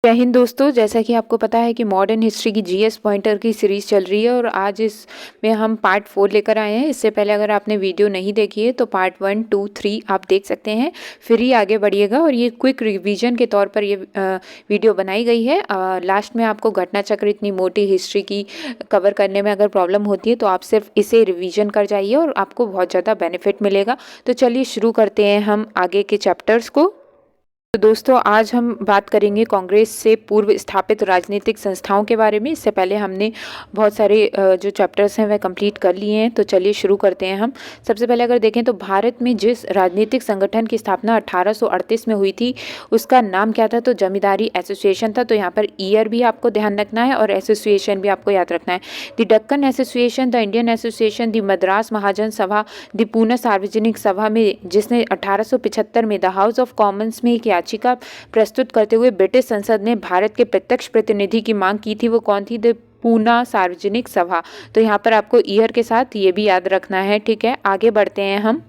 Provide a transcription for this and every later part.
जय हिंद दोस्तों। जैसा कि आपको पता है कि मॉडर्न हिस्ट्री की जीएस पॉइंटर की सीरीज़ चल रही है और आज इसमें हम पार्ट 4 लेकर आए हैं। इससे पहले अगर आपने वीडियो नहीं देखी है तो पार्ट 1, 2, 3 आप देख सकते हैं, फिर ही आगे बढ़िएगा। और ये क्विक रिवीजन के तौर पर ये वीडियो बनाई गई है। लास्ट में आपको घटना चक्र इतनी मोटी हिस्ट्री की कवर करने में अगर प्रॉब्लम होती है तो आप सिर्फ इसे रिविज़न कर जाइए और आपको बहुत ज़्यादा बेनिफिट मिलेगा। तो चलिए शुरू करते हैं हम आगे के चैप्टर्स को। तो दोस्तों आज हम बात करेंगे कांग्रेस से पूर्व स्थापित राजनीतिक संस्थाओं के बारे में। इससे पहले हमने बहुत सारे जो चैप्टर्स हैं वह कंप्लीट कर लिए हैं। तो चलिए शुरू करते हैं हम। सबसे पहले अगर देखें तो भारत में जिस राजनीतिक संगठन की स्थापना 1838 में हुई थी उसका नाम क्या था? तो जमींदारी एसोसिएशन था। तो यहाँ पर ईयर भी आपको ध्यान रखना है और एसोसिएशन भी आपको याद रखना है। The Deccan association, the Indian association, the Madras Mahajan Sabha, the Poona सार्वजनिक सभा में जिसने 1875 में द हाउस ऑफ कॉमन्स में एक याचिका प्रस्तुत करते हुए ब्रिटिश संसद ने भारत के प्रत्यक्ष प्रतिनिधि की मांग की थी, वो कौन थी? द पूना सार्वजनिक सभा। तो यहाँ पर आपको ईयर के साथ ये भी याद रखना है। ठीक है, आगे बढ़ते हैं हम।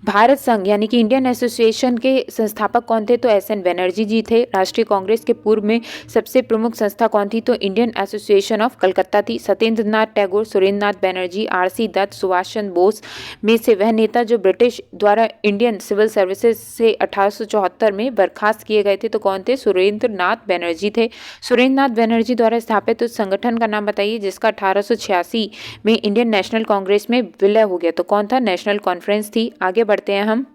भारत संघ यानी कि इंडियन एसोसिएशन के संस्थापक कौन थे? तो एस एन बनर्जी जी थे। राष्ट्रीय कांग्रेस के पूर्व में सबसे प्रमुख संस्था कौन थी? तो इंडियन एसोसिएशन ऑफ कलकत्ता थी। सत्येंद्र नाथ टैगोर, सुरेंद्र नाथ बनर्जी, आर.सी. दत्त, सुभाष चंद्र बोस में से वह नेता जो ब्रिटिश द्वारा इंडियन सिविल सर्विसेज से 1874 में बर्खास्त किए गए थे, तो कौन थे? सुरेंद्र नाथ बनर्जी थे। सुरेंद्र नाथ बनर्जी द्वारा स्थापित उस संगठन का नाम बताइए जिसका 1886 में इंडियन नेशनल कांग्रेस में विलय हो गया, तो कौन था? नेशनल कॉन्फ्रेंस थी। आगे बढ़ते हैं हम।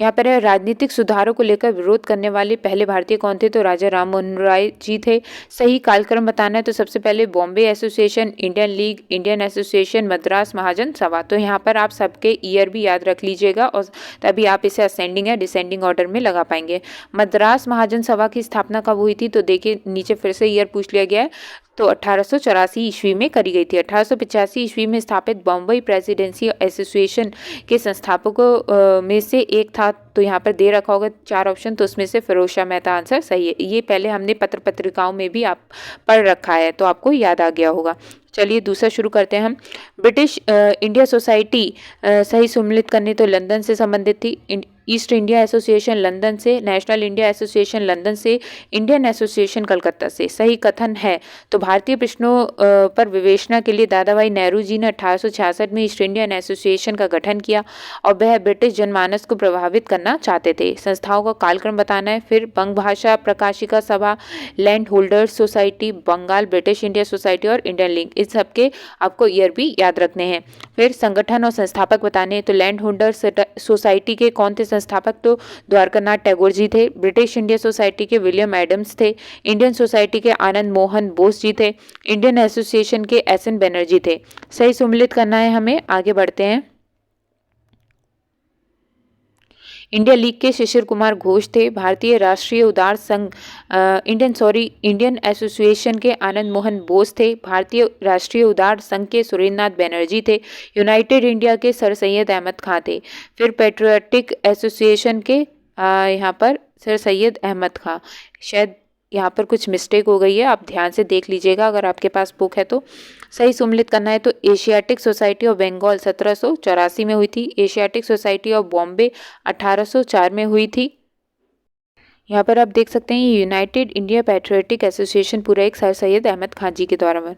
यहाँ पर राजनीतिक सुधारों को लेकर विरोध करने वाले पहले भारतीय कौन थे? तो राजा राम मोहन राय जी थे। सही कालक्रम बताना है तो सबसे पहले Bombay association, Indian league, Indian association, Madras Mahajan Sabha. तो यहाँ पर आप सबके ईयर भी याद रख लीजिएगा और तभी आप इसे असेंडिंग या डिसेंडिंग ऑर्डर में लगा पाएंगे। मद्रास महाजन सभा की स्थापना कब हुई थी? तो देखिए नीचे फिर से ईयर पूछ लिया गया है, तो 1884 ईस्वी में करी गई थी। 1885 ईस्वी में स्थापित बॉम्बे प्रेसिडेंसी एसोसिएशन के संस्थापकों में से एक था। तो यहाँ पर दे रखा होगा 4 ऑप्शन, तो उसमें से फिरोज शाह मेहता आंसर सही है। ये पहले हमने पत्र पत्रिकाओं में भी आप पढ़ रखा है तो आपको याद आ गया होगा। चलिए दूसरा शुरू करते हैं हम। ब्रिटिश इंडिया सोसाइटी सही सम्मिलित करने तो लंदन से संबंधित थी। ईस्ट इंडिया एसोसिएशन लंदन से, नेशनल इंडिया एसोसिएशन लंदन से, इंडियन एसोसिएशन कलकत्ता से। सही कथन है तो भारतीय प्रश्नों पर विवेचना के लिए दादा भाई नेहरू जी ने 1866 में ईस्ट इंडियन एसोसिएशन का गठन किया और वह ब्रिटिश जनमानस को प्रभावित करना चाहते थे। संस्थाओं का कालक्रम बताना है। फिर बंग Bhasha Prakashika Sabha, Landholders Society, Bengal British India Society और इंडियन लीग। इस सबके आपको ईयर भी याद रखने हैं। फिर संगठन और संस्थापक बताने हैं तो लैंड होल्डर्स सोसाइटी के कौन थे संस्थापक? तो द्वारकानाथ टैगोर जी थे। ब्रिटिश इंडिया सोसाइटी के विलियम एडम्स थे। इंडियन सोसाइटी के आनंद मोहन बोस जी थे। इंडियन एसोसिएशन के एस एन बनर्जी थे। सही सम्मिलित करना है हमें। आगे बढ़ते हैं। इंडिया लीग के शिशिर कुमार घोष थे। भारतीय राष्ट्रीय उदार संघ इंडियन एसोसिएशन के आनंद मोहन बोस थे। भारतीय राष्ट्रीय उदार संघ के सुरेंद्र नाथ बनर्जी थे। यूनाइटेड इंडिया के सर सैयद अहमद खां थे। फिर पेट्रियाटिक एसोसिएशन के यहाँ पर सर सैयद अहमद खां, शायद यहाँ पर कुछ मिस्टेक हो गई है, आप ध्यान से देख लीजिएगा अगर आपके पास बुक है तो। सही सम्मिलित करना है तो एशियाटिक सोसाइटी ऑफ बंगाल 1784 में हुई थी। एशियाटिक सोसाइटी ऑफ बॉम्बे 1804 में हुई थी। यहाँ पर आप देख सकते हैं ये यूनाइटेड इंडिया पैट्रियोटिक एसोसिएशन पूरा एक सर सैयद अहमद खान जी के द्वारा बना।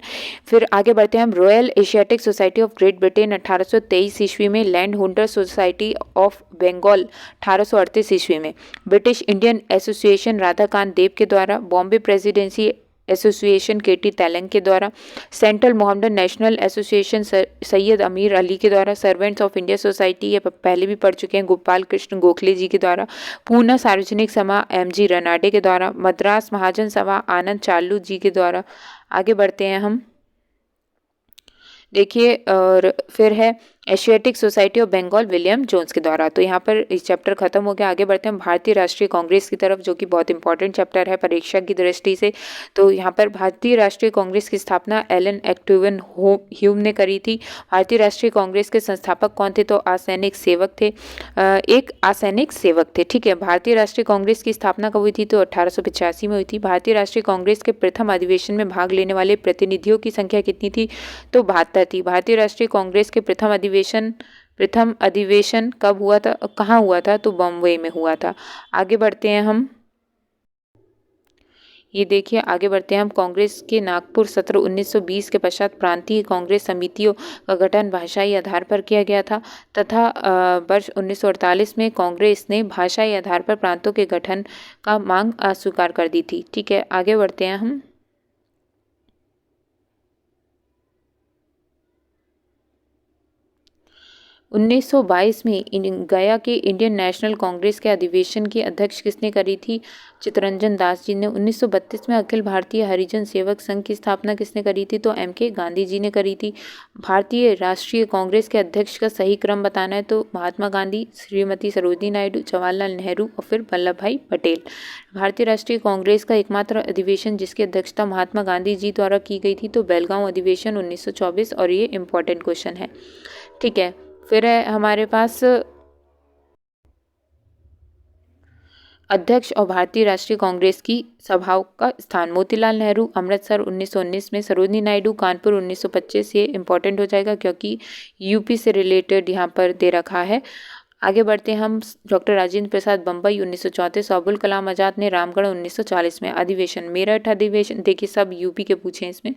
फिर आगे बढ़ते हैं हम। Royal asiatic society of great Britain 1823 ईस्वी में। Land holder society of Bengal 1838 ईस्वी में। British Indian association Radhakant Deb के द्वारा। बॉम्बे प्रेसिडेंसी एसोसिएशन केटी तेलंग के द्वारा। Central Mohammedan national association Syed Ameer Ali के द्वारा। सर्वेंट्स ऑफ इंडिया सोसाइटी ये पहले भी पढ़ चुके हैं, गोपाल कृष्ण गोखले जी के द्वारा। पूना सार्वजनिक सभा एम जी रनाडे के द्वारा। मद्रास महाजन सभा आनंद चालू जी के द्वारा। आगे बढ़ते हैं हम। देखिए और फिर है Asiatic society of Bengal William Jones के द्वारा। तो यहाँ पर इस चैप्टर खत्म हो गया। आगे बढ़ते हैं भारतीय राष्ट्रीय कांग्रेस की तरफ, जो कि बहुत इंपॉर्टेंट चैप्टर है परीक्षा की दृष्टि से। तो यहाँ पर भारतीय राष्ट्रीय कांग्रेस की स्थापना एलन एक्टिवन ह्यूम ने करी थी। भारतीय राष्ट्रीय कांग्रेस के संस्थापक कौन थे? तो असैनिक सेवक थे, एक असैनिक सेवक थे। ठीक है, भारतीय राष्ट्रीय कांग्रेस की स्थापना कब हुई थी? तो 1885 में हुई थी। भारतीय राष्ट्रीय कांग्रेस के प्रथम अधिवेशन में भाग लेने वाले प्रतिनिधियों की संख्या कितनी थी? तो 72 थी। भारतीय राष्ट्रीय कांग्रेस के प्रथम अधिवेशन प्रथम अधिवेशन कब हुआ था, कहाँ हुआ था, तो बॉम्बे में हुआ था। आगे बढ़ते हैं हम, ये देखिए आगे बढ़ते हैं हम। कांग्रेस के नागपुर सत्र 1920 के पश्चात प्रांतीय कांग्रेस समितियों का गठन भाषाई आधार पर किया गया था तथा वर्ष 1948 में कांग्रेस ने भाषाई आधार पर प्रांतों के गठन का मांग अस्वीकार कर दी थी। ठीक है, आगे बढ़ते हैं हम। 1922 में गया के इंडियन नेशनल कांग्रेस के अधिवेशन की अध्यक्ष किसने करी थी, चित्तरंजन दास जी ने। 1932 में अखिल भारतीय हरिजन सेवक संघ की स्थापना किसने करी थी, तो M.K. गांधी जी ने करी थी। भारतीय राष्ट्रीय कांग्रेस के अध्यक्ष का सही क्रम बताना है तो महात्मा गांधी, श्रीमती सरोजिनी नायडू, जवाहरलाल नेहरू और फिर वल्लभ भाई पटेल। भारतीय राष्ट्रीय कांग्रेस का एकमात्र अधिवेशन जिसकी अध्यक्षता महात्मा गांधी जी द्वारा की गई थी तो बेलगांव अधिवेशन 1924, और ये इंपॉर्टेंट क्वेश्चन है। ठीक है, फिर है हमारे पास अध्यक्ष और भारतीय राष्ट्रीय कांग्रेस की सभाओं का स्थान। मोतीलाल नेहरू अमृतसर 1919 में, सरोजिनी नायडू कानपुर 1925। ये इंपॉर्टेंट हो जाएगा क्योंकि यूपी से रिलेटेड यहाँ पर दे रखा है। आगे बढ़ते हैं हम। डॉक्टर राजेंद्र प्रसाद बम्बई 1934, अबुल कलाम आजाद ने रामगढ़ 1940 में। अधिवेशन मेरठ अधिवेशन, देखिए सब यूपी के पूछे हैं इसमें।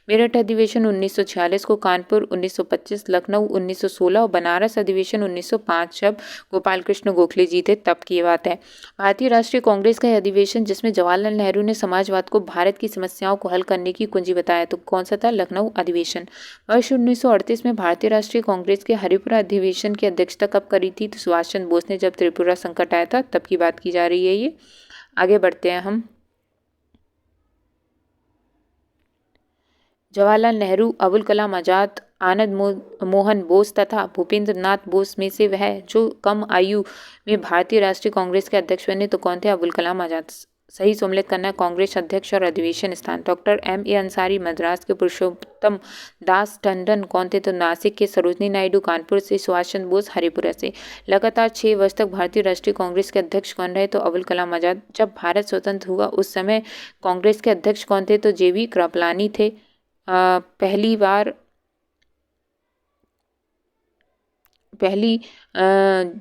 मेरठ अधिवेशन 1946 को, कानपुर 1925, लखनऊ 1916 और बनारस अधिवेशन 1905 जब गोपाल कृष्ण गोखले जी थे तब की ये बात है। भारतीय राष्ट्रीय कांग्रेस का अधिवेशन जिसमें जवाहरलाल नेहरू ने समाजवाद को भारत की समस्याओं को हल करने की कुंजी बताया तो कौन सा था, लखनऊ अधिवेशन। वर्ष 1938 में भारतीय राष्ट्रीय कांग्रेस के हरिपुरा अधिवेशन की अध्यक्षता कब करी थी, तो सुभाष चंद्र बोस ने जब त्रिपुरा संकट आया था तब की बात की जा रही है ये। आगे बढ़ते हैं हम। जवाहरलाल नेहरू, अबुल कलाम आजाद, आनंद मोहन बोस तथा भूपेंद्र नाथ बोस में से वह जो कम आयु में भारतीय राष्ट्रीय कांग्रेस के अध्यक्ष बने तो कौन थे, अबुल कलाम आजाद। सही सम्मिलित करना है कांग्रेस अध्यक्ष और अधिवेशन स्थान। Doctor M.A. अंसारी मद्रास के, पुरुषोत्तम दास टंडन कौन थे, तो नासिक के, सरोजिनी नायडू कानपुर से, सुभाष चंद्र बोस हरिपुरा से। लगातार 6 वर्ष तक भारतीय राष्ट्रीय कांग्रेस के अध्यक्ष कौन रहे, तो अबुल कलाम आजाद। जब भारत स्वतंत्र हुआ उस समय कांग्रेस के अध्यक्ष कौन थे, तो JV कृपलानी थे। पहली बार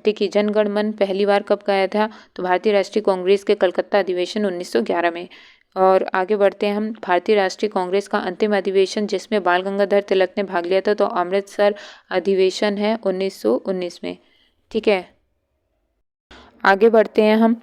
देखिए जनगण मन पहली बार कब गया था, तो भारतीय राष्ट्रीय कांग्रेस के कलकत्ता अधिवेशन 1911 में। और आगे बढ़ते हैं हम। भारतीय राष्ट्रीय कांग्रेस का अंतिम अधिवेशन जिसमें बाल गंगाधर तिलक ने भाग लिया था तो अमृतसर अधिवेशन है 1919 में। ठीक है, आगे बढ़ते हैं हम।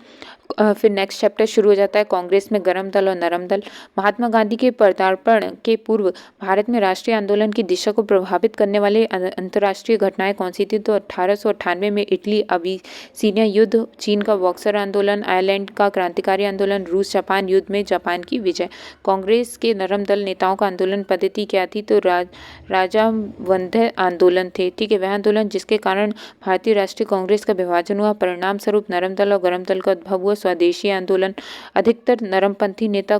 फिर नेक्स्ट चैप्टर शुरू हो जाता है, कांग्रेस में गर्म दल और नरम दल। महात्मा गांधी के पदार्पण के पूर्व भारत में राष्ट्रीय आंदोलन की दिशा को प्रभावित करने वाले अंतर्राष्ट्रीय घटनाएं कौन सी थी, तो 1898 में इटली अबिसीनिया युद्ध, चीन का बॉक्सर आंदोलन, आयरलैंड का क्रांतिकारी आंदोलन, रूस जापान युद्ध में जापान की विजय। कांग्रेस के नरम दल नेताओं का आंदोलन पद्धति क्या थी, तो राजा वंदे आंदोलन थे। ठीक है, वह आंदोलन जिसके कारण भारतीय राष्ट्रीय कांग्रेस का विभाजन हुआ। परिणाम स्वरूप नरम दल और गर्म दल का उद्भव हुआ। स्वदेशी आंदोलन, अधिकतर नरमपंथी नेता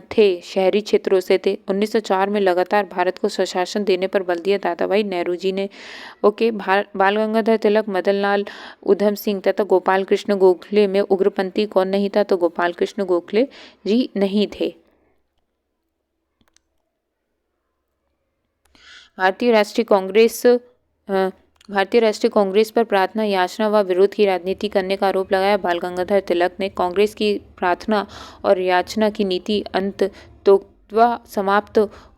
थे शहरी क्षेत्रों से थे। 1904 में लगातार भारत को स्वशासन देने पर बल दिया दादा भाई नेहरू जी ने। ओके, बाल गंगाधर तिलक, मदन लाल, उधम सिंह तथा गोपाल कृष्ण गोखले में उग्रपंथी कौन नहीं था, तो गोपाल कृष्ण गोखले जी नहीं थे। भारतीय राष्ट्रीय कांग्रेस पर प्रार्थना, याचना व विरोध की राजनीति करने का आरोप लगाया बाल गंगाधर तिलक ने। कांग्रेस की प्रार्थना और याचना की नीति अंततोगत्वा समाप्त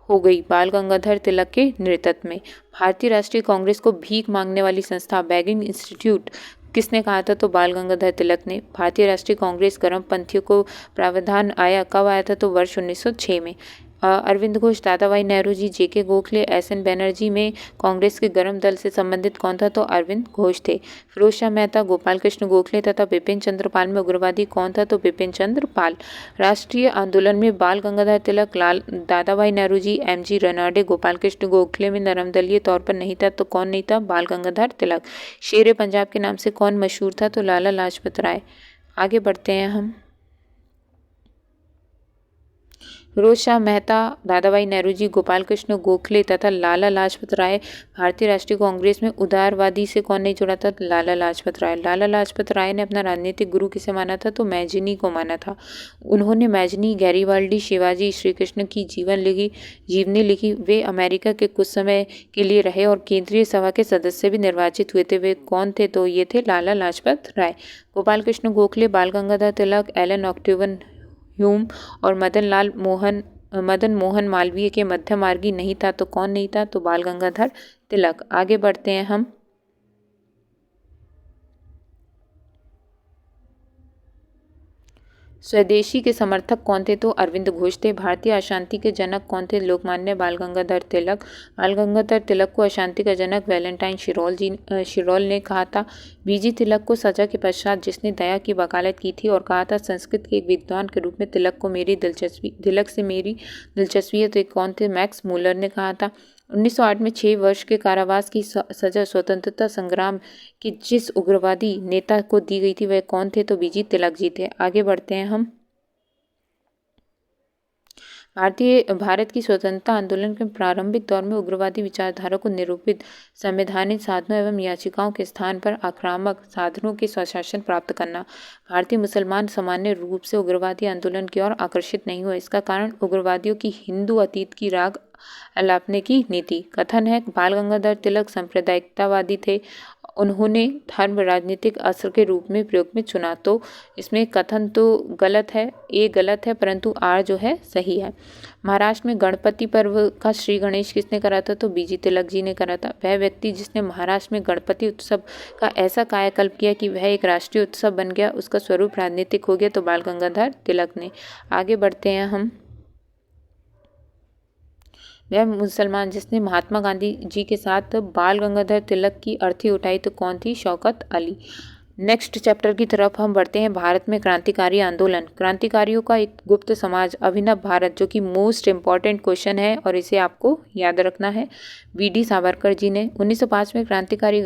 हो गई बाल गंगाधर तिलक के नेतृत्व में। भारतीय राष्ट्रीय कांग्रेस को भीख मांगने वाली संस्था बैगिंग इंस्टीट्यूट किसने कहा था, तो बाल गंगाधर तिलक ने। भारतीय राष्ट्रीय कांग्रेस गर्मपंथियों को प्रावधान आया कब आया था, तो वर्ष 1906 में। अरविंद घोष, दादा भाई नेहरू जी, JK गोखले, SN बैनर्जी में कांग्रेस के गर्म दल से संबंधित कौन था, तो अरविंद घोष थे। फिरोज शाह मेहता, गोपाल कृष्ण गोखले तथा बिपिन चंद्र पाल में उग्रवादी कौन था, तो बिपिन चंद्र पाल। राष्ट्रीय आंदोलन में बाल गंगाधर तिलक, दादा भाई नेहरू जी, MG रनाडे, गोपाल कृष्ण गोखले में नरमदलीय तौर पर नहीं था तो कौन नहीं था, बाल गंगाधर तिलक। शेर पंजाब के नाम से कौन मशहूर था, तो लाला लाजपत राय। आगे बढ़ते हैं हम। फिरोज शाह मेहता, दादाभाई नौरोजी, गोपाल कृष्ण गोखले तथा लाला लाजपत राय। भारतीय राष्ट्रीय कांग्रेस में उदारवादी से कौन नहीं जुड़ा था? लाला लाजपत राय। लाला लाजपत राय ने अपना राजनीतिक गुरु किसे माना था? तो मैजिनी को माना था। उन्होंने मैजिनी, गैरीवाल्डी, शिवाजी, श्री कृष्ण की जीवनी लिखी। वे अमेरिका के कुछ समय के लिए रहे और केंद्रीय सभा के सदस्य भी निर्वाचित हुए थे। वे कौन थे? तो ये थे लाला लाजपत राय। गोपाल कृष्ण गोखले, बाल गंगाधर तिलक, एलन ऑक्टेवियन ह्यूम और मदन मोहन मालवीय के मध्य मार्गी नहीं था। तो कौन नहीं था? तो बाल गंगाधर तिलक। आगे बढ़ते हैं हम। स्वदेशी के समर्थक कौन थे? तो अरविंद घोष थे। भारतीय अशांति के जनक कौन थे? लोकमान्य बाल गंगाधर तिलक। बाल गंगाधर तिलक को अशांति का जनक वैलेंटाइन शिरोल ने कहा था। बीजी तिलक को सजा के पश्चात जिसने दया की वकालत की थी और कहा था संस्कृत के एक विद्वान के रूप में तिलक से मेरी दिलचस्पी है, तो कौन थे? मैक्स मूलर ने कहा था। 1908 में 6 वर्ष के कारावास की सजा स्वतंत्रता संग्राम के जिस उग्रवादी नेता को दी गई थी वह कौन थे? तो बीजी तिलक जी थे। आगे बढ़ते हैं हम। भारत की स्वतंत्रता आंदोलन के प्रारंभिक दौर में उग्रवादी विचारधारा को निरूपित संवैधानिक साधनों एवं याचिकाओं के स्थान पर आक्रामक साधनों के स्वशासन प्राप्त करना। भारतीय मुसलमान सामान्य रूप से उग्रवादी आंदोलन की ओर आकर्षित नहीं हुए। इसका कारण उग्रवादियों की हिंदू अतीत की राग अलापने की नीति। कथन है बाल गंगाधर तिलक सांप्रदायिकतावादी थे। उन्होंने धर्म राजनीतिक अस्त्र के रूप में प्रयोग में चुना। तो इसमें कथन तो गलत है, ए गलत है, परंतु आर जो है सही है। महाराष्ट्र में गणपति पर्व का श्री गणेश किसने करा था? तो बीजी तिलक जी ने करा था। वह व्यक्ति जिसने महाराष्ट्र में गणपति उत्सव का ऐसा कायाकल्प किया कि वह एक राष्ट्रीय उत्सव बन गया, उसका स्वरूप राजनीतिक हो गया, तो बाल गंगाधर तिलक ने। आगे बढ़ते हैं हम। वह मुसलमान जिसने महात्मा गांधी जी के साथ बाल गंगाधर तिलक की अर्थी उठाई, तो कौन थी? शौकत अली। नेक्स्ट चैप्टर की तरफ हम बढ़ते हैं। भारत में क्रांतिकारी आंदोलन। क्रांतिकारियों का एक गुप्त समाज, अभिनव भारत, जो कि मोस्ट इम्पॉर्टेंट क्वेश्चन है और इसे आपको याद रखना है। वी.डी. सावरकर जी ने 1905 में क्रांतिकारी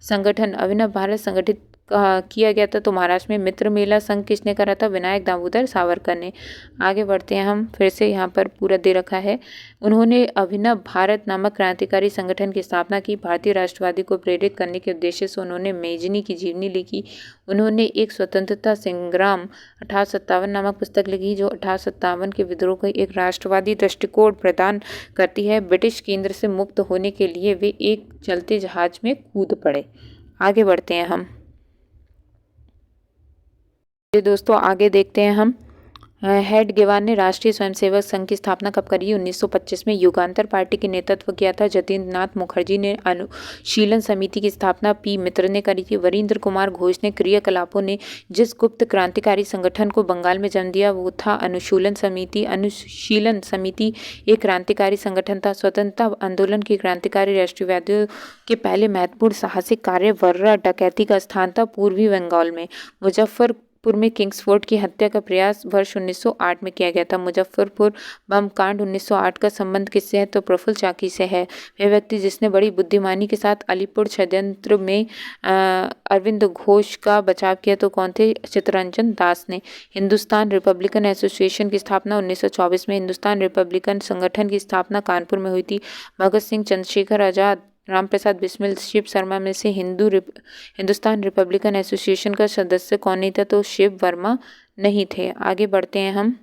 संगठन अभिनव भारत संगठित किया गया था। तो महाराष्ट्र में मित्र मेला संघ किसने करा था? विनायक दामोदर सावरकर ने। आगे बढ़ते हैं हम। फिर से यहाँ पर पूरा दे रखा है। उन्होंने अभिनव भारत नामक क्रांतिकारी संगठन की स्थापना की। भारतीय राष्ट्रवादी को प्रेरित करने के उद्देश्य से उन्होंने मैजिनी की जीवनी लिखी। उन्होंने एक स्वतंत्रता संग्राम 1857 नामक पुस्तक लिखी, जो 1857 के विद्रोह को एक राष्ट्रवादी दृष्टिकोण प्रदान करती है। ब्रिटिश केंद्र से मुक्त होने के लिए वे एक चलते जहाज में कूद पड़े। आगे बढ़ते हैं हम। दोस्तों आगे देखते हैं हम। हेड गेवार ने राष्ट्रीय स्वयंसेवक संघ की स्थापना कब करी? 1925 में। युगांतर पार्टी के नेतृत्व किया था जतीन्द्र नाथ मुखर्जी ने। अनुशीलन समिति की स्थापना पी मित्र ने करी थी। वरिंद्र कुमार घोष ने क्रियाकलापों ने जिस गुप्त क्रांतिकारी संगठन को बंगाल में जन्म दिया वो था अनुशीलन समिति। अनुशीलन समिति एक क्रांतिकारी संगठन था। स्वतंत्रता आंदोलन के क्रांतिकारी राष्ट्रवादियों के पहले महत्वपूर्ण साहसिक कार्य वर्रा डकैती का स्थान था पूर्वी बंगाल में। मुजफ्फरपुर में किंग्सफोर्ड की हत्या का प्रयास वर्ष 1908 में किया गया था। मुजफ्फरपुर बम कांड 1908 का संबंध किससे है? तो प्रफुल्ल चाकी से है। वह व्यक्ति जिसने बड़ी बुद्धिमानी के साथ अलीपुर षड्यंत्र में अरविंद घोष का बचाव किया, तो कौन थे? चित्तरंजन दास ने। हिंदुस्तान रिपब्लिकन एसोसिएशन की स्थापना 1924 में। हिंदुस्तान रिपब्लिकन संगठन की स्थापना कानपुर में हुई थी। भगत सिंह, चंद्रशेखर आजाद, रामप्रसाद बिस्मिल, शिव शर्मा में से हिंदुस्तान रिपब्लिकन एसोसिएशन का सदस्य कौन नहीं था? तो शिव वर्मा नहीं थे। आगे बढ़ते हैं हम।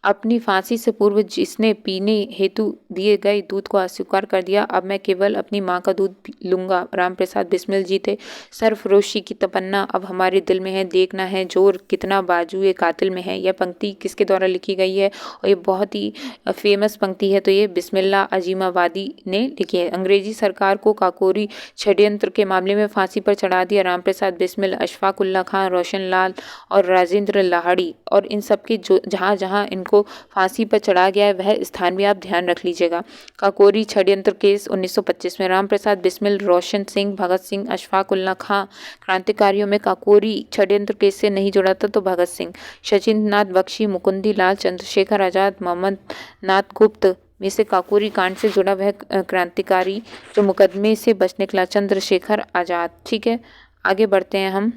अपनी फांसी से पूर्व जिसने पीने हेतु दिए गए दूध को अस्वीकार कर दिया, अब मैं केवल अपनी माँ का दूध लूंगा, रामप्रसाद बिस्मिल जी थे। सरफरोशी की तमन्ना अब हमारे दिल में है, देखना है जोर कितना बाजुए कातिल में है। यह पंक्ति किसके द्वारा लिखी गई है? और ये बहुत ही फेमस पंक्ति है, तो ये बिस्मिल्लाह अजीमाबादी ने लिखी है। अंग्रेजी सरकार को काकोरी षड्यंत्र के मामले में फांसी पर चढ़ा दिया रामप्रसाद बिस्मिल, अशफाक उल्ला खां, रोशन लाल और राजेंद्र लाहड़ी, और इन सब की जो जहाँ जहाँ इनको फांसी पर चढ़ा गया है वह स्थान भी आप ध्यान रख लीजिएगा। काकोरी षड्यंत्र केस 1925 में। रामप्रसाद बिस्मिल, रोशन सिंह, भगत सिंह, अशफाक उल्ला खां क्रांतिकारियों में काकोरी षड्यंत्र केस से नहीं जुड़ा था, तो भगत सिंह। सचिंद्र नाथ बख्शी, मुकुंदी लाल, चंद्रशेखर आजाद, मोहम्मद नाथ गुप्त में से काकोरी कांड से जुड़ा वह क्रांतिकारी जो मुकदमे से बच निकला, चंद्रशेखर आजाद। ठीक है, आगे बढ़ते हैं हम।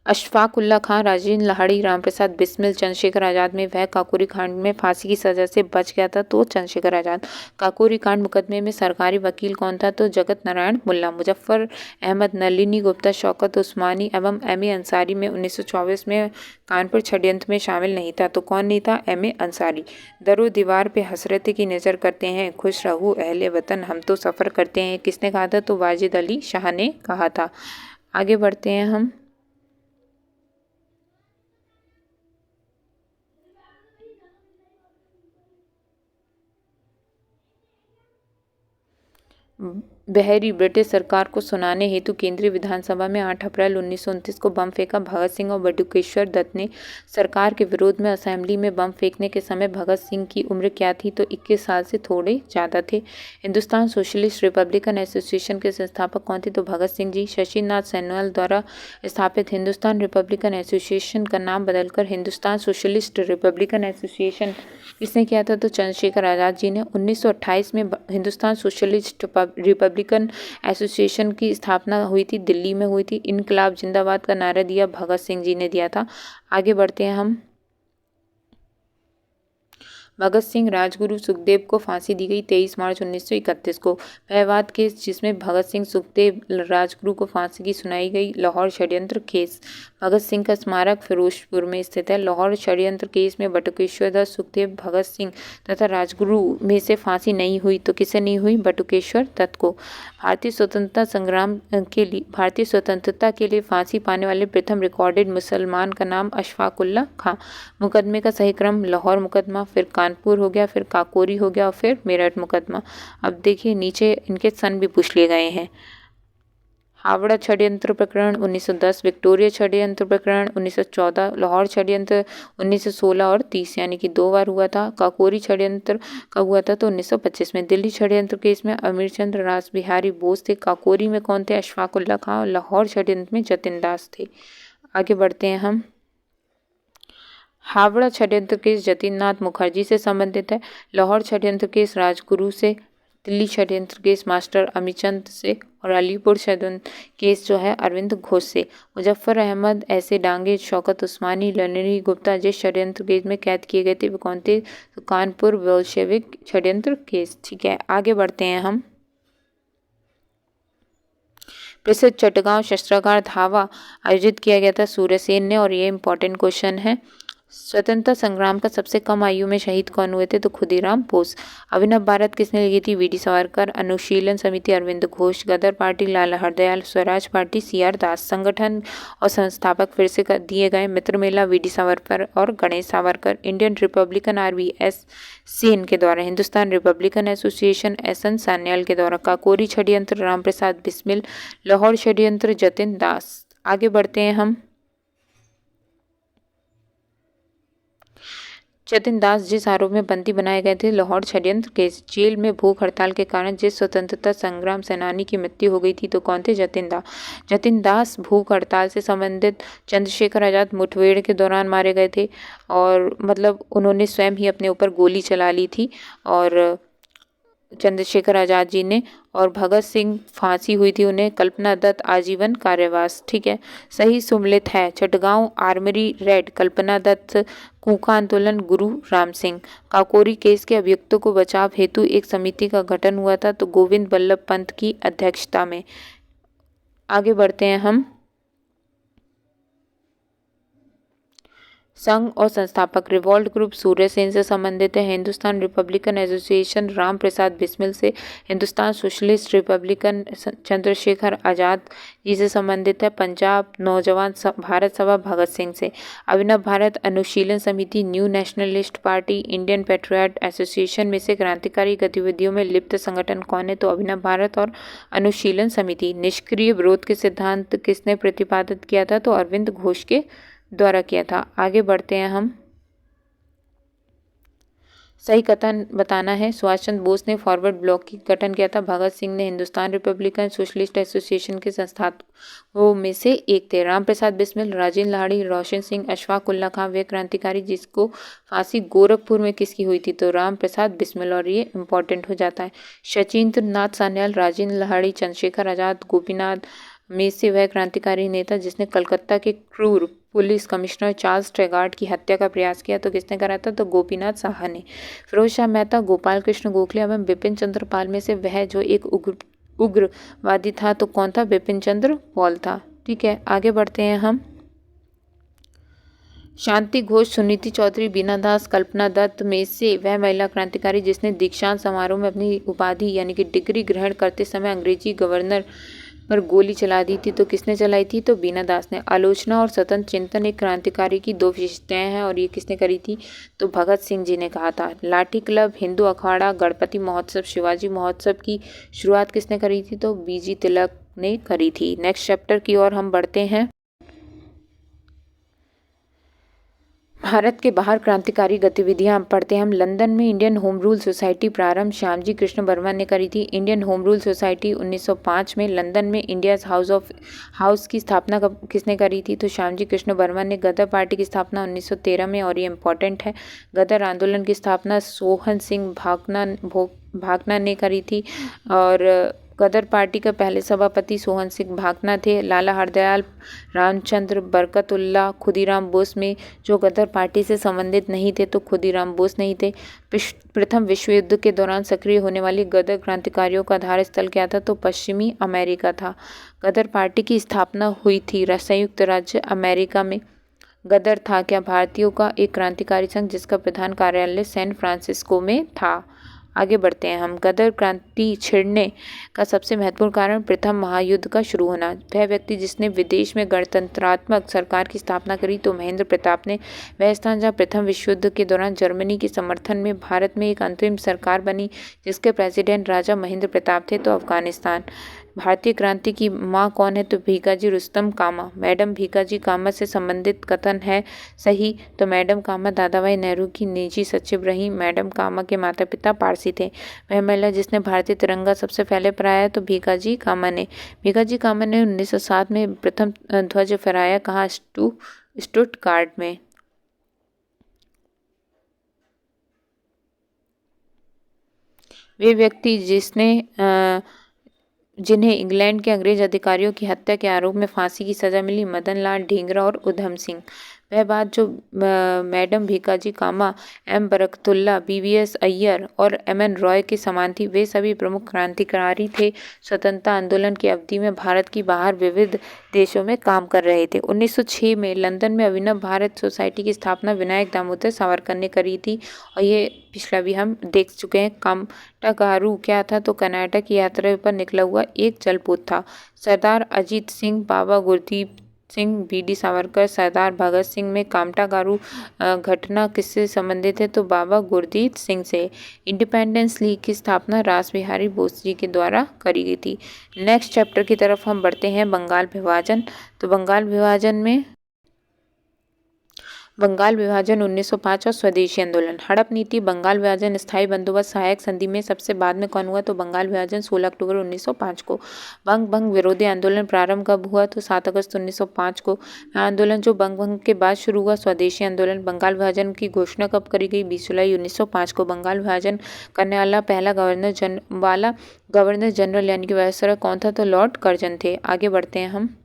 अशफाक उल्ला खां, राजेंद्र लाहिड़ी, रामप्रसाद बिस्मिल, चंद्रशेखर आज़ाद में वह काकोरी कांड में फांसी की सजा से बच गया था तो चंद्रशेखर आज़ाद। काकोरी कांड मुकदमे में सरकारी वकील कौन था तो जगत नारायण मुल्ला। मुजफ्फर अहमद, नलिनी गुप्ता, शौकत उस्मानी एवं एम.ए. अंसारी में 1924 में कानपुर षड्यंत्र में शामिल नहीं था तो कौन नहीं था? एम.ए. अंसारी। दरो दीवार पे हसरत की नज़र करते हैं, खुश रहू अहले वतन, हम तो सफ़र करते हैं, किसने कहा था? तो वाजिद अली शाह ने कहा था। आगे बढ़ते हैं हम। बहरी ब्रिटिश सरकार को सुनाने हेतु केंद्रीय विधानसभा में 8 अप्रैल 1929 को बम फेंका। भगत सिंह और बटुकेश्वर दत्त ने सरकार के विरोध में असेंबली में बम फेंकने के समय भगत सिंह की उम्र क्या थी तो 21 साल से थोड़े ज़्यादा थे। हिंदुस्तान सोशलिस्ट रिपब्लिकन एसोसिएशन के संस्थापक कौन थे तो भगत सिंह जी। शशिनाथ सैन्याल द्वारा स्थापित हिंदुस्तान रिपब्लिकन एसोसिएशन का नाम बदलकर हिंदुस्तान सोशलिस्ट रिपब्लिकन एसोसिएशन किसने किया था तो चंद्रशेखर आज़ाद जी ने। 1928 में हिंदुस्तान सोशलिस्ट रिपब्लिकन एसोसिएशन की स्थापना हुई थी, दिल्ली में हुई थी। इनकलाब जिंदाबाद का नारा दिया भगत सिंह जी ने दिया था। आगे बढ़ते हैं हम। भगत सिंह राजगुरु सुखदेव को फांसी दी गई 23 मार्च 1931 को। पहवाद केस जिसमें भगत सिंह सुखदेव राजगुरु को फांसी की सुनाई गई। लाहौर षड्यंत्र केस, भगत सिंह का स्मारक फिरोजपुर में स्थित है। लाहौर षड्यंत्र केस में बटुकेश्वर दत्त, सुखदेव, भगत सिंह तथा राजगुरु में से फांसी नहीं हुई तो किसे नहीं हुई? बटुकेश्वर दत्त को। भारतीय स्वतंत्रता के लिए फांसी पाने वाले प्रथम रिकॉर्डेड मुसलमान का नाम अशफाक उल्ला खां। मुकदमे का सही क्रम लाहौर मुकदमा, फिर कानपुर हो गया, फिर काकोरी हो गया और फिर मेरठ मुकदमा। अब देखिए नीचे इनके सन भी पूछ लिए गए हैं। हावड़ा षड्यंत्र प्रकरण 1910, विक्टोरिया षड्यंत्र प्रकरण 1914, लाहौर षड्यंत्र 1916 और 30 यानी कि 2 बार हुआ था। काकोरी षड्यंत्र कब हुआ था तो 1925 में। दिल्ली षड्यंत्र केस में अमीरचंद रास बिहारी बोस थे। काकोरी में कौन थे? अशफाक उल्ला खां। और लाहौर षड्यंत्र में जतिन दास थे। आगे बढ़ते हैं हम। हावड़ा षड्यंत्र केस जतिननाथ मुखर्जी से संबंधित है। लाहौर षड्यंत्र केस राजगुरु से। दिल्ली षड्यंत्र केस मास्टर अमीचंद से। और अलीपुर षड्यंत्र केस जो है अरविंद घोष से। मुजफ्फर अहमद, ऐसे डांगे, शौकत उस्मानी, नलिनी गुप्ता जिस षड्यंत्र केस में कैद किए गए थे वो कौन थे तो कानपुर बोल्शेविक षड्यंत्र केस। ठीक है, आगे बढ़ते हैं हम। प्रसिद्ध चटगांव शस्त्रागार धावा आयोजित किया गया था सूर्यसेन ने और ये इंपॉर्टेंट क्वेश्चन है। स्वतंत्रता संग्राम का सबसे कम आयु में शहीद कौन हुए थे तो खुदीराम बोस। अभिनव भारत किसने लिखी थी? V D. Savarkar. Anushilan Samiti Aurobindo Ghosh. Ghadar party Lala Hardayal. Swaraj party C R. Das. संगठन और संस्थापक फिर से दिए गए मित्र मेला वी.डी. सावरकर और Ganesh Savarkar. Indian Republican army एस.सेन के द्वारा। Hindustan Republican association SN. Sanyal के द्वारा। काकोरी षड्यंत्र रामप्रसाद बिस्मिल। लाहौर षड्यंत्र जतिन दास। आगे बढ़ते हैं हम। जतिन दास जिस आरोप में बंदी बनाए गए थे लाहौर षड्यंत्र केस। जेल में भूख हड़ताल के कारण जिस स्वतंत्रता संग्राम सेनानी की मृत्यु हो गई थी तो कौन थे? जतिन दास भूख हड़ताल से संबंधित चंद्रशेखर आज़ाद मुठभेड़ के दौरान मारे गए थे और मतलब उन्होंने स्वयं ही अपने ऊपर गोली चला ली थी और चंद्रशेखर आज़ाद जी ने। और भगत सिंह फांसी हुई थी उन्हें। कल्पना दत्त आजीवन कारावास। ठीक है, सही सुमलित है। चटगांव आर्मरी रेड कल्पना दत्त। कूका आंदोलन गुरु राम सिंह। काकोरी केस के अभियुक्तों को बचाव हेतु एक समिति का गठन हुआ था तो गोविंद बल्लभ पंत की अध्यक्षता में। आगे बढ़ते हैं हम। संघ और संस्थापक रिवॉल्ट ग्रुप सूर्यसेन से संबंधित है। हिंदुस्तान रिपब्लिकन एसोसिएशन राम प्रसाद बिस्मिल से। हिंदुस्तान सोशलिस्ट रिपब्लिकन चंद्रशेखर आज़ाद जी से संबंधित है। पंजाब नौजवान भारत सभा भगत सिंह से। अभिनव भारत अनुशीलन समिति new nationalist party Indian patriot association में से क्रांतिकारी गतिविधियों में लिप्त संगठन कौन है तो अभिनव भारत और अनुशीलन समिति। निष्क्रिय विरोध के सिद्धांत किसने प्रतिपादित किया था तो अरविंद घोष के द्वारा किया था। आगे बढ़ते हैं हम। सही कथन बताना है। सुभाष चंद्र बोस ने फॉरवर्ड ब्लॉक की गठन किया था। भगत सिंह ने हिंदुस्तान रिपब्लिकन सोशलिस्ट एसोसिएशन के संस्थापकों में से एक थे। राम प्रसाद बिस्मिल, राजेंद्र लाहिड़ी, रोशन सिंह, अशफाक उल्ला खां वे क्रांतिकारी जिसको फांसी गोरखपुर में किसकी हुई थी तो राम प्रसाद बिस्मिल और ये इंपॉर्टेंट हो जाता है। सचिंद्र नाथ सान्याल, राजेंद्र लाहिड़ी, चंद्रशेखर आज़ाद, गोपीनाथ में से वह क्रांतिकारी नेता जिसने कलकत्ता के क्रूर पुलिस कमिश्नर चार्ल्स ट्रेगार्ड की हत्या का प्रयास किया, तो किसने करा था? तो गोपीनाथ साहा ने। फिरोज शाह मेहता, गोपाल कृष्ण गोखले एवं बिपिन चंद्र पाल में से वह जो एक उग्रवादी था तो कौन था? बिपिन चंद्र पाल था। ठीक है, आगे बढ़ते हैं हम। शांति घोष, सुनीति चौधरी, बीना दास, कल्पना दत्त में से वह महिला क्रांतिकारी जिसने दीक्षांत समारोह में अपनी उपाधि यानी कि डिग्री ग्रहण करते समय अंग्रेजी गवर्नर पर गोली चला दी थी, तो किसने चलाई थी? तो बीना दास ने। आलोचना और स्वतंत्र चिंतन एक क्रांतिकारी की दो विशेषताएं हैं और ये किसने करी थी? तो भगत सिंह जी ने कहा था। लाठी क्लब, हिंदू अखाड़ा, गणपति महोत्सव, शिवाजी महोत्सव की शुरुआत किसने करी थी? तो बीजी तिलक ने करी थी। नेक्स्ट चैप्टर की ओर हम बढ़ते हैं। भारत के बाहर क्रांतिकारी गतिविधियां पढ़ते हैं हम। लंदन में इंडियन होम रूल सोसाइटी प्रारंभ श्यामजी कृष्ण वर्मा ने करी थी। इंडियन होम रूल सोसाइटी 1905 में। लंदन में इंडियाज हाउस की स्थापना किसने करी थी? तो श्यामजी कृष्ण वर्मा ने। गदर पार्टी की स्थापना 1913 में और ये इम्पोर्टेंट है। गदर आंदोलन की स्थापना सोहन सिंह भाकना ने करी थी और गदर पार्टी का पहले सभापति सोहन सिंह भाकना थे। लाला हरदयाल, रामचंद्र, बरकतुल्ला, खुदीराम बोस में जो गदर पार्टी से संबंधित नहीं थे तो खुदीराम बोस नहीं थे। प्रथम विश्व युद्ध के दौरान सक्रिय होने वाली गदर क्रांतिकारियों का आधार स्थल क्या था? तो पश्चिमी अमेरिका था। गदर पार्टी की स्थापना हुई थी संयुक्त राज्य अमेरिका में। गदर था क्या? भारतीयों का एक क्रांतिकारी संघ जिसका प्रधान कार्यालय सैन फ्रांसिस्को में था। आगे बढ़ते हैं हम। गदर क्रांति छिड़ने का सबसे महत्वपूर्ण कारण प्रथम महायुद्ध का शुरू होना। वह व्यक्ति जिसने विदेश में गणतंत्रात्मक सरकार की स्थापना करी तो महेंद्र प्रताप ने। वह स्थान जहां प्रथम विश्व युद्ध के दौरान जर्मनी के समर्थन में भारत में एक अंतरिम सरकार बनी जिसके प्रेसिडेंट राजा महेंद्र प्रताप थे तो अफगानिस्तान। भारतीय क्रांति की माँ कौन है? तो भीकाजी रुस्तम कामा। मैडम भीकाजी कामा से संबंधित कथन है सही, तो मैडम कामा दादा भाई नेहरू की निजी सचिव रही। मैडम कामा के माता पिता पारसी थे। वह महिला जिसने भारतीय तिरंगा सबसे पहले फहराया तो भीकाजी कामा ने। भीकाजी कामा ने 1907 में प्रथम ध्वज फहराया। कहाँ? स्टुटगार्ट में। वे व्यक्ति जिन्हें इंग्लैंड के अंग्रेज अधिकारियों की हत्या के आरोप में फांसी की सजा मिली, मदन लाल ढींगरा और उधम सिंह। वह बात जो मैडम भीकाजी कामा, एम बरकतुल्ला, बीवीएस अय्यर और एमएन रॉय के समान थी। वे सभी प्रमुख क्रांतिकारी थे। स्वतंत्रता आंदोलन की अवधि में भारत की बाहर विविध देशों में काम कर रहे थे। 1906 में लंदन में अभिनव भारत सोसाइटी की स्थापना विनायक दामोदर सावरकर ने करी थी और ये पिछला भी हम देख चुके हैं। कामटागारू क्या था? तो कनाडा की यात्रा पर निकला हुआ एक जलपोत था। सरदार अजीत सिंह, बाबा गुरदीप सिंह, बीडी सावरकर, सरदार भगत सिंह में कामटागारू घटना किससे संबंधित है? तो बाबा गुरदीप सिंह से। इंडिपेंडेंस लीग की स्थापना रास बिहारी बोस जी के द्वारा करी गई थी। नेक्स्ट चैप्टर की तरफ हम बढ़ते हैं। बंगाल विभाजन। तो बंगाल विभाजन 1905 और स्वदेशी आंदोलन। हड़प नीति, बंगाल विभाजन, स्थायी बंदोबस्त, सहायक संधि में सबसे बाद में कौन हुआ? तो बंगाल विभाजन 16 अक्टूबर 1905 को। बंग विरोधी आंदोलन प्रारंभ कब हुआ? तो 7 अगस्त 1905 को। आंदोलन जो बंग के बाद शुरू हुआ। स्वदेशी आंदोलन। बंगाल विभाजन की घोषणा कब करी गई? 20 जुलाई 1905 को। बंगाल विभाजन करने वाला पहला गवर्नर जनरल यानी कि वायसराय कौन था? तो लॉर्ड कर्जन थे। आगे बढ़ते हैं हम।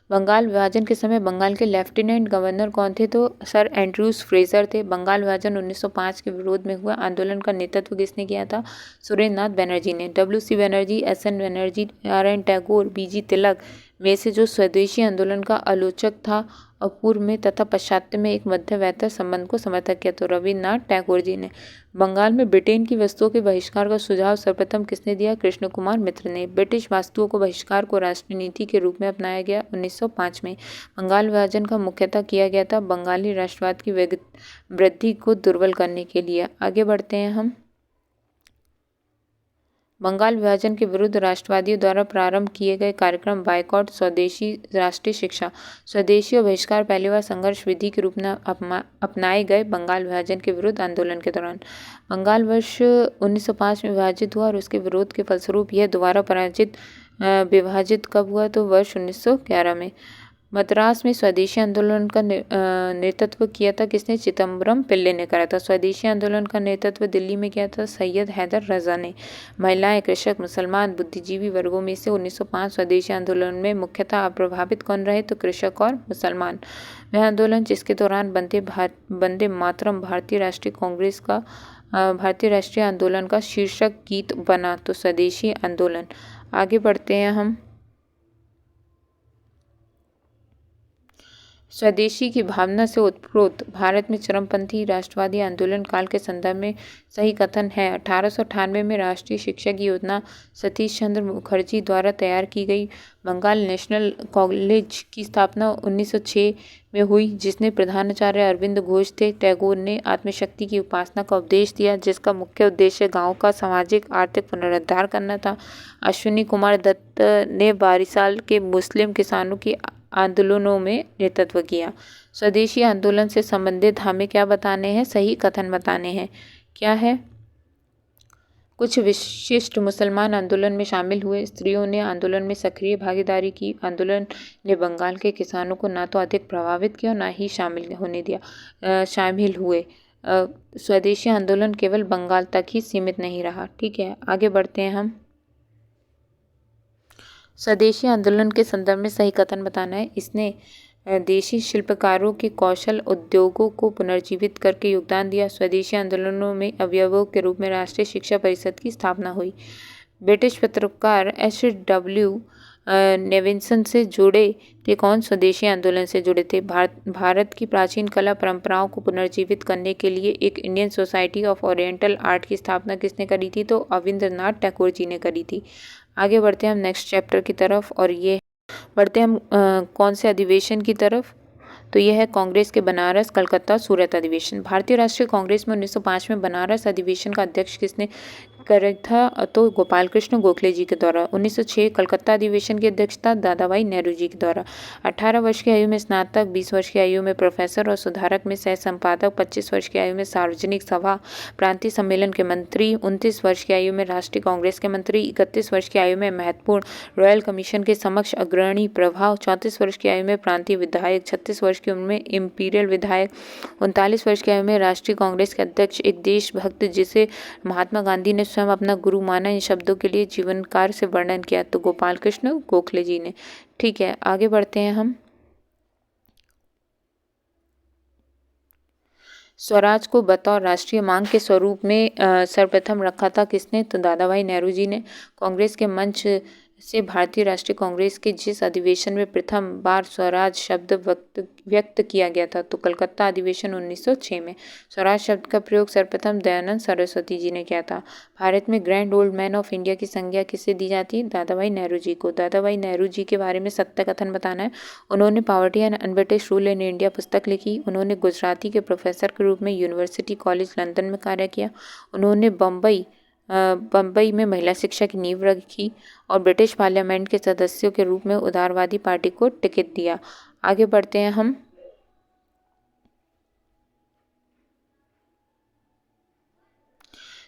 बंगाल विभाजन के समय बंगाल के लेफ्टिनेंट गवर्नर कौन थे? तो सर एंड्रूज फ्रेजर थे। बंगाल विभाजन 1905 के विरोध में हुआ आंदोलन का नेतृत्व किसने किया था? सुरेंद्र नाथ बनर्जी ने। WC Banerjee, SN Banerjee, RN Tagore, BG Tilak में से जो स्वदेशी आंदोलन का आलोचक था और पूर्व में तथा पश्चात्य में एक मध्यवर्ती संबंध को समर्थक किया तो रविन्द्रनाथ टैगोर जी ने। बंगाल में ब्रिटेन की वस्तुओं के बहिष्कार का सुझाव सर्वप्रथम किसने दिया? कृष्ण कुमार मित्र ने। ब्रिटिश वस्तुओं को बहिष्कार को राष्ट्रीय नीति के रूप में अपनाया गया 1905 में। बंगाल विभाजन का मुख्यतः किया गया था बंगाली राष्ट्रवाद की वृद्धि को दुर्बल करने के लिए। आगे बढ़ते हैं हम। बंगाल विभाजन के विरुद्ध राष्ट्रवादियों द्वारा प्रारंभ किए गए कार्यक्रम बायकॉट, स्वदेशी, राष्ट्रीय शिक्षा। स्वदेशी और बहिष्कार पहली बार संघर्ष विधि के रूप में अपनाए गए बंगाल विभाजन के विरुद्ध आंदोलन के दौरान। बंगाल वर्ष 1905 में विभाजित हुआ और उसके विरोध के फलस्वरूप यह दोबारा विभाजित कब हुआ? तो वर्ष 1911 में। मद्रास में स्वदेशी आंदोलन का नेतृत्व किया था किसने? चिदम्बरम पिल्ले ने करा था। स्वदेशी आंदोलन का नेतृत्व दिल्ली में किया था सैयद हैदर रजा ने। महिलाएं, कृषक, मुसलमान, बुद्धिजीवी वर्गों में से 1905 स्वदेशी आंदोलन में मुख्यतः प्रभावित कौन रहे? तो कृषक और मुसलमान। वह आंदोलन जिसके दौरान वंदे मातरम भारतीय राष्ट्रीय आंदोलन का शीर्षक गीत बना। तो स्वदेशी आंदोलन। आगे बढ़ते हैं हम। स्वदेशी की भावना से ओतप्रोत भारत में चरमपंथी राष्ट्रवादी आंदोलन काल के संदर्भ में सही कथन है। 1898 में राष्ट्रीय शिक्षा की योजना सतीश चंद्र मुखर्जी द्वारा तैयार की गई। बंगाल नेशनल कॉलेज की स्थापना 1906 में हुई, जिसने प्रधानाचार्य अरविंद घोष थे। टैगोर ने आत्मशक्ति की उपासना का उपदेश दिया, जिसका मुख्य उद्देश्य गांव का सामाजिक आर्थिक पुनरुद्धार करना था। अश्विनी कुमार दत्त ने बारिसाल के मुस्लिम किसानों की आंदोलनों में नेतृत्व किया। स्वदेशी आंदोलन से संबंधित हमें क्या बताने हैं? सही कथन बताने हैं। क्या है? कुछ विशिष्ट मुसलमान आंदोलन में शामिल हुए। स्त्रियों ने आंदोलन में सक्रिय भागीदारी की। आंदोलन ने बंगाल के किसानों को ना तो अधिक प्रभावित किया और ना ही शामिल हुए। स्वदेशी आंदोलन केवल बंगाल तक ही सीमित नहीं रहा। ठीक है, आगे बढ़ते हैं हम। स्वदेशी आंदोलन के संदर्भ में सही कथन बताना है। इसने देशी शिल्पकारों के कौशल उद्योगों को पुनर्जीवित करके योगदान दिया। स्वदेशी आंदोलनों में अवयवों के रूप में राष्ट्रीय शिक्षा परिषद की स्थापना हुई। ब्रिटिश पत्रकार H.W. नेविल्सन से जुड़े थे। कौन? स्वदेशी आंदोलन से जुड़े थे। भारत की प्राचीन कला परंपराओं को पुनर्जीवित करने के लिए एक Indian society of oriental art की स्थापना किसने करी थी? तो अविंद्रनाथ टैगोर जी ने करी थी। आगे बढ़ते हैं हम नेक्स्ट चैप्टर की तरफ, और ये बढ़ते हैं हम कौन से अधिवेशन की तरफ? तो यह है कांग्रेस के बनारस, कलकत्ता, सूरत अधिवेशन। भारतीय राष्ट्रीय कांग्रेस में 1905 में बनारस अधिवेशन का अध्यक्ष किसने करा था? तो गोपाल कृष्ण गोखले जी के द्वारा। 1906 कलकत्ता अधिवेशन की अध्यक्षता दादा भाई नेहरू जी के द्वारा। 18 वर्ष की आयु में स्नातक, 20 वर्ष की आयु में प्रोफेसर और सुधारक में सह संपादक, 25 वर्ष की आयु में सार्वजनिक सभा प्रांतीय सम्मेलन के मंत्री, 29 वर्ष की आयु में राष्ट्रीय कांग्रेस के मंत्री, 31 वर्ष की आयु में महत्वपूर्ण रॉयल कमीशन के समक्ष अग्रणी प्रभाव, 34 वर्ष की आयु में प्रांतीय विधायक, 36 वर्ष की उम्र में इंपीरियल विधायक, 39 वर्ष की आयु में राष्ट्रीय कांग्रेस के अध्यक्ष, एक देशभक्त जिसे महात्मा गांधी ने स्वयं अपना गुरु माना। इन शब्दों के लिए जीवन कार्य से वर्णन किया तो गोपाल कृष्ण गोखले जी ने। ठीक है, आगे बढ़ते हैं हम। स्वराज को बतौर राष्ट्रीय मांग के स्वरूप में सर्वप्रथम रखा था किसने? तो दादा भाई नेहरू जी ने। कांग्रेस के मंच से भारतीय राष्ट्रीय कांग्रेस के जिस अधिवेशन में प्रथम बार स्वराज शब्द व्यक्त किया गया था? तो कलकत्ता अधिवेशन 1906 में। स्वराज शब्द का प्रयोग सर्वप्रथम दयानंद सरस्वती जी ने किया था। भारत में grand old man of India की संज्ञा किसे दी जाती है? दादा भाई नेहरू जी को। दादा भाई नेहरू जी के बारे में सत्य कथन बताना है। उन्होंने poverty and un-British rule in India पुस्तक लिखी। उन्होंने गुजराती के प्रोफेसर के रूप में यूनिवर्सिटी कॉलेज लंदन में कार्य किया। उन्होंने बम्बई में महिला शिक्षा की नींव रखी और ब्रिटिश पार्लियामेंट के सदस्यों के रूप में उदारवादी पार्टी को टिकट दिया। आगे बढ़ते हैं हम।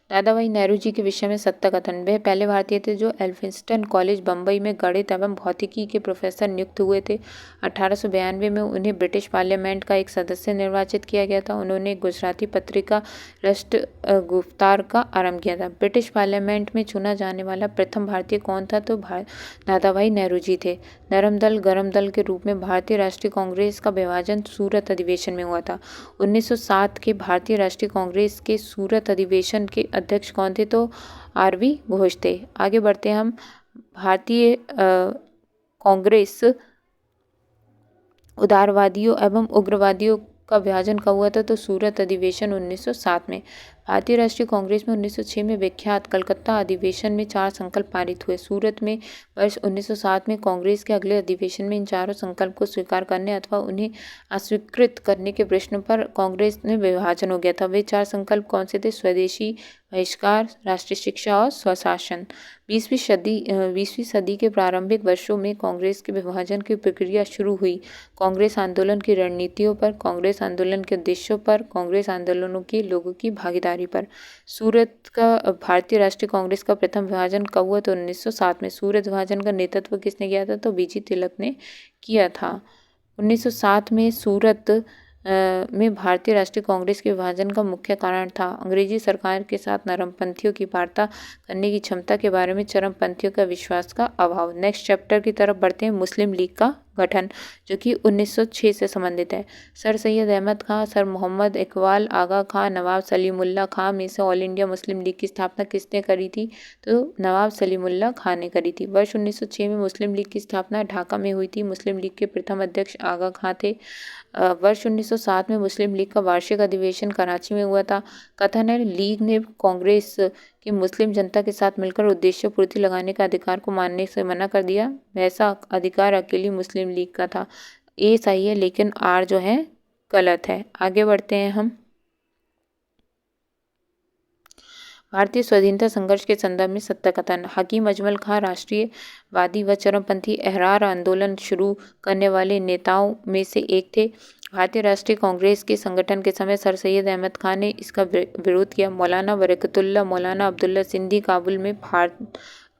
दादा भाई नेहरू जी के विषय में सत्य कथन। वह पहले भारतीय थे जो एल्फिंस्टन कॉलेज बम्बई में गणित एवं भौतिकी के प्रोफेसर नियुक्त हुए थे। 1892 में उन्हें ब्रिटिश पार्लियामेंट का एक सदस्य निर्वाचित किया गया था। उन्होंने गुजराती पत्रिका राष्ट्र गुफ्तार का आरंभ किया था। ब्रिटिश पार्लियामेंट में चुना जाने वाला प्रथम भारतीय कौन था? तो दादा भाई नेहरू जी थे। नरम दल गरम दल के रूप में भारतीय राष्ट्रीय कांग्रेस का विभाजन सूरत अधिवेशन में हुआ था। 1907 के भारतीय राष्ट्रीय कांग्रेस के सूरत अधिवेशन के अध्यक्ष कौन थे? तो RV घोष थे। आगे बढ़ते हैं हम। भारतीय कांग्रेस उदारवादियों एवं उग्रवादियों का विभाजन कब हुआ था? तो सूरत अधिवेशन 1907 में। भारतीय राष्ट्रीय कांग्रेस में 1906 में विख्यात कलकत्ता अधिवेशन में 4 संकल्प पारित हुए। सूरत में वर्ष 1907 में कांग्रेस के अगले अधिवेशन में इन चारों संकल्प को स्वीकार करने अथवा उन्हें अस्वीकृत करने के प्रश्न पर कांग्रेस में विभाजन हो गया था। वे 4 संकल्प कौन से थे? स्वदेशी, बहिष्कार, राष्ट्रीय शिक्षा और स्वशासन। 20वीं सदी के प्रारंभिक वर्षों में कांग्रेस के विभाजन की प्रक्रिया शुरू हुई। कांग्रेस आंदोलन की रणनीतियों पर, कांग्रेस आंदोलन के उद्देश्यों पर, कांग्रेस आंदोलनों के लोगों की भागीदारी पर। सूरत का भारतीय राष्ट्रीय कांग्रेस का प्रथम विभाजन कब हुआ? तो 1907 में। सूरत विभाजन का नेतृत्व किसने किया था? तो BG तिलक ने किया था। 1907 में सूरत में भारतीय राष्ट्रीय कांग्रेस के विभाजन का मुख्य कारण था अंग्रेजी सरकार के साथ नरमपंथियों की वार्ता करने की क्षमता के बारे में चरमपंथियों का विश्वास का अभाव। नेक्स्ट चैप्टर की तरफ बढ़ते हैं, मुस्लिम लीग का गठन, जो कि 1906 से संबंधित है। सर सैयद अहमद खां, सर मोहम्मद इकबाल आगा खां, नवाब सलीमुल्लाह खां में से ऑल इंडिया मुस्लिम लीग की स्थापना किसने करी थी? तो नवाब सलीमुल्लाह खां ने करी थी। वर्ष 1906 में मुस्लिम लीग की स्थापना ढाका में हुई थी। मुस्लिम लीग के प्रथम अध्यक्ष आगा खां थे। वर्ष 1907 में मुस्लिम लीग का वार्षिक अधिवेशन कराची में हुआ था। कथन है, लीग ने कांग्रेस कि मुस्लिम जनता के साथ मिलकर उद्देश्य पूर्ति लगाने का अधिकार को मानने से मना कर दिया। वैसा अधिकार अकेली मुस्लिम लीग का था। ए सही है लेकिन आर जो है गलत है। आगे बढ़ते हैं हम। भारतीय स्वाधीनता संघर्ष के संदर्भ में सत्य कथन। हकीम अजमल खां राष्ट्रीयवादी व चरमपंथी अहरार आंदोलन शुरू करने वाले नेताओं में से एक थे। भारतीय राष्ट्रीय कांग्रेस के संगठन के समय सर सैयद अहमद खान ने इसका विरोध किया। मौलाना बरकतुल्लाह, मौलाना अब्दुल्ला सिंधी काबुल में भारत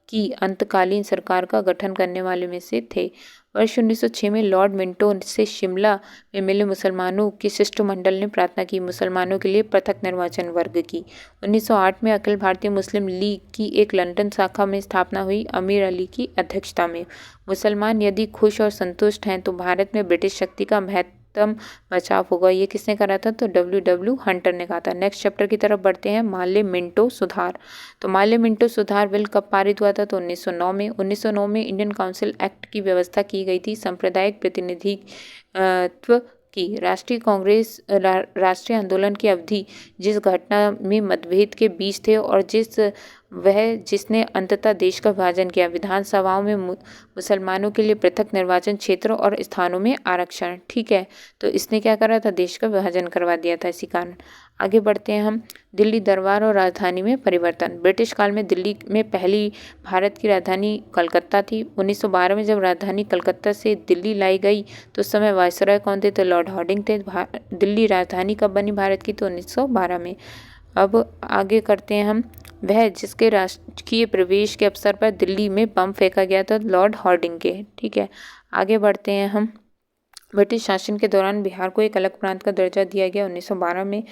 की अंतकालीन सरकार का गठन करने वाले में से थे। वर्ष 1906 में लॉर्ड मिंटो से शिमला में मिले मुसलमानों के शिष्टमंडल ने प्रार्थना की मुसलमानों के लिए पृथक निर्वाचन वर्ग की। 1908 में अखिल भारतीय मुस्लिम लीग की एक लंदन शाखा में स्थापना हुई, अमीर अली की अध्यक्षता में। मुसलमान यदि खुश और संतुष्ट हैं तो भारत में ब्रिटिश शक्ति का महत्तम बचाव होगा। ये किसने करा था? तो डब्ल्यू हंटर ने कहा था। नेक्स्ट चैप्टर की तरफ बढ़ते हैं, माले मिंटो सुधार। तो माले मिंटो सुधार बिल कब पारित हुआ था? तो 1909 में। 1909 में इंडियन काउंसिल एक्ट की व्यवस्था की गई थी। सांप्रदायिक प्रतिनिधित्व की राष्ट्रीय कांग्रेस राष्ट्रीय आंदोलन की अवधि जिस घटना में मतभेद के बीच थे और जिसने अंततः देश का विभाजन किया। विधानसभाओं में मुसलमानों के लिए पृथक निर्वाचन क्षेत्र और स्थानों में आरक्षण। ठीक है, तो इसने क्या करा था? देश का विभाजन करवा दिया था इसी कारण। आगे बढ़ते हैं हम। दिल्ली दरबार और राजधानी में परिवर्तन। ब्रिटिश काल में दिल्ली में पहली भारत की राजधानी कलकत्ता थी। 1912 में जब राजधानी कलकत्ता से दिल्ली लाई गई तो उस समय वायसराय कौन थे? तो लॉर्ड हार्डिंग थे। दिल्ली राजधानी कब बनी भारत की? तो 1912 में। अब आगे करते हैं हम। वह जिसके राजकीय प्रवेश के अवसर पर दिल्ली में बम फेंका गया था, लॉर्ड हार्डिंग के। ठीक है, आगे बढ़ते हैं हम। ब्रिटिश शासन के दौरान बिहार को एक अलग प्रांत का दर्जा दिया गया 1912 में।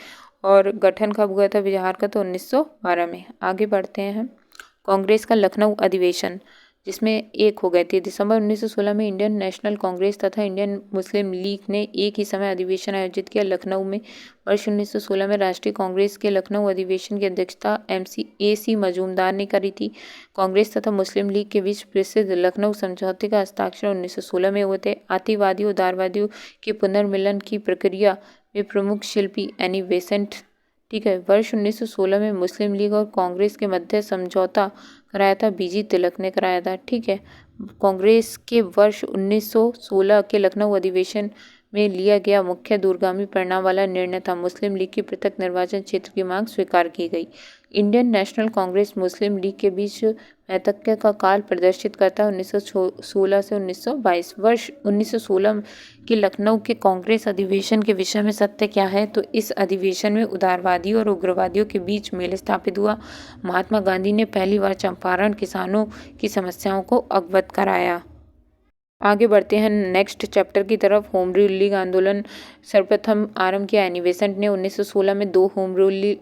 और गठन कब हुआ था बिहार का? तो 1912 में। आगे बढ़ते हैं हम। कांग्रेस का लखनऊ अधिवेशन, जिसमें एक हो गए थे। दिसंबर 1916 में इंडियन नेशनल कांग्रेस तथा इंडियन मुस्लिम लीग ने एक ही समय अधिवेशन आयोजित किया लखनऊ में। वर्ष 1916 में राष्ट्रीय कांग्रेस के लखनऊ अधिवेशन की अध्यक्षता AC मजूमदार ने करी थी। कांग्रेस तथा मुस्लिम लीग के बीच प्रसिद्ध लखनऊ समझौते का हस्ताक्षर 1916 में हुए थे। अतिवादियों उदारवादियों के पुनर्मिलन की प्रक्रिया में प्रमुख शिल्पी एनी बेसेंट। ठीक है, वर्ष 1916 में मुस्लिम लीग और कांग्रेस के मध्य समझौता कराया था, BG तिलक ने कराया था। ठीक है, कांग्रेस के वर्ष 1916 के लखनऊ अधिवेशन में लिया गया मुख्य दूरगामी परिणाम वाला निर्णय था। मुस्लिम लीग की पृथक निर्वाचन क्षेत्र की मांग स्वीकार की गई। इंडियन नेशनल कांग्रेस मुस्लिम लीग के बीच मैत्रीत्व का काल प्रदर्शित करता है 1916 से 1922। वर्ष 1916 के लखनऊ के कांग्रेस अधिवेशन के विषय में सत्य क्या है? तो इस अधिवेशन में उदारवादियों और उग्रवादियों के बीच मेल स्थापित हुआ। महात्मा गांधी ने पहली बार चंपारण किसानों की समस्याओं को अवगत कराया। आगे बढ़ते हैं नेक्स्ट चैप्टर की तरफ। होम रूल लीग आंदोलन सर्वप्रथम आरंभ किया एनी बेसेंट ने। 1916 में 2 होम रूल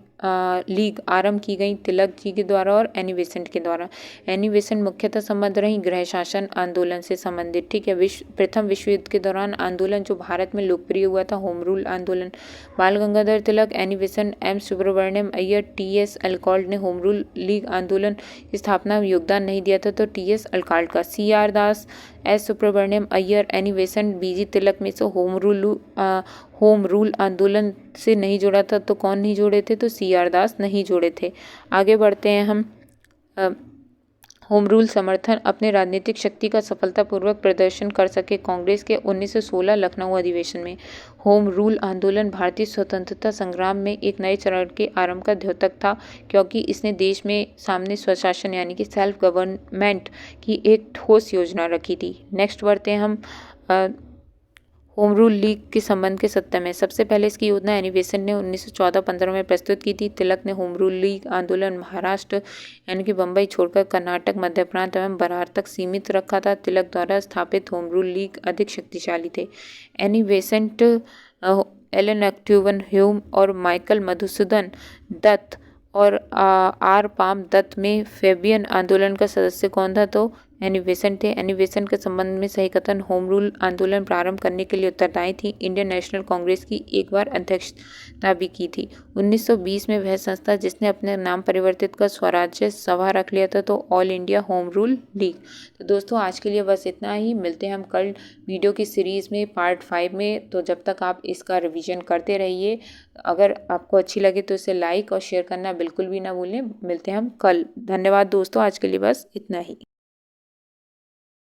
लीग आरंभ की गई, तिलक जी के द्वारा और एनी बेसेंट के द्वारा। एनी बेसेंट मुख्यतः संबंध रही गृह शासन आंदोलन से संबंधित। ठीक है, प्रथम विश्व युद्ध के दौरान आंदोलन जो भारत में लोकप्रिय हुआ था, होम रूल आंदोलन। Bal Gangadhar Tilak, Annie Besant, M Subramaniam Iyer, TS Olcott ने होम रूल लीग आंदोलन की स्थापना में योगदान नहीं दिया था, तो TS अल्कॉल्ड का। CR Das, S Subramania Iyer, Annie Besant, BG Tilak में से होम रूल आंदोलन से नहीं जोड़ा था, तो कौन नहीं जोड़े थे? तो CR दास नहीं जोड़े थे। आगे बढ़ते हैं हम। होम रूल समर्थन अपने राजनीतिक शक्ति का सफलतापूर्वक प्रदर्शन कर सके कांग्रेस के 1916 लखनऊ अधिवेशन में। होम रूल आंदोलन भारतीय स्वतंत्रता संग्राम में एक नए चरण के आरंभ का द्योतक था, क्योंकि इसने देश में सामने स्वशासन यानी कि सेल्फ गवर्नमेंट की एक ठोस योजना रखी थी। नेक्स्ट बढ़ते हैं हम। होम रूल लीग के संबंध के 70 में सबसे पहले इसकी योजना एनी बेसेंट ने 1914-15 में प्रस्तुत की थी। तिलक ने होम रूल लीग आंदोलन महाराष्ट्र यानी कि बम्बई छोड़कर कर्नाटक, मध्य प्रांत एवं बिहार तक सीमित रखा था। तिलक द्वारा स्थापित होम रूल लीग अधिक शक्तिशाली थे। एनी बेसेंट, एलन एक्ट्यूवन ह्यूम और माइकल मधुसूदन दत्त और आर पाम दत्त में फेबियन आंदोलन का सदस्य कौन था? तो एनी बेसेंट थे। एनी बेसेंट के संबंध में सही कथन होम रूल आंदोलन प्रारंभ करने के लिए उत्तरदायी थी। इंडियन नेशनल कांग्रेस की एक बार अध्यक्षता भी की थी। 1920 में वह संस्था जिसने अपने नाम परिवर्तित कर स्वराज्य सभा रख लिया था, तो all India home rule league. तो दोस्तों आज के लिए बस इतना ही। मिलते हैं हम कल वीडियो की सीरीज़ में पार्ट 5 में। तो जब तक आप इसका रिवीजन करते रहिए। अगर आपको अच्छी लगे तो इसे लाइक और शेयर करना बिल्कुल भी ना भूलें। मिलते हैं हम कल। धन्यवाद दोस्तों, आज के लिए बस इतना ही।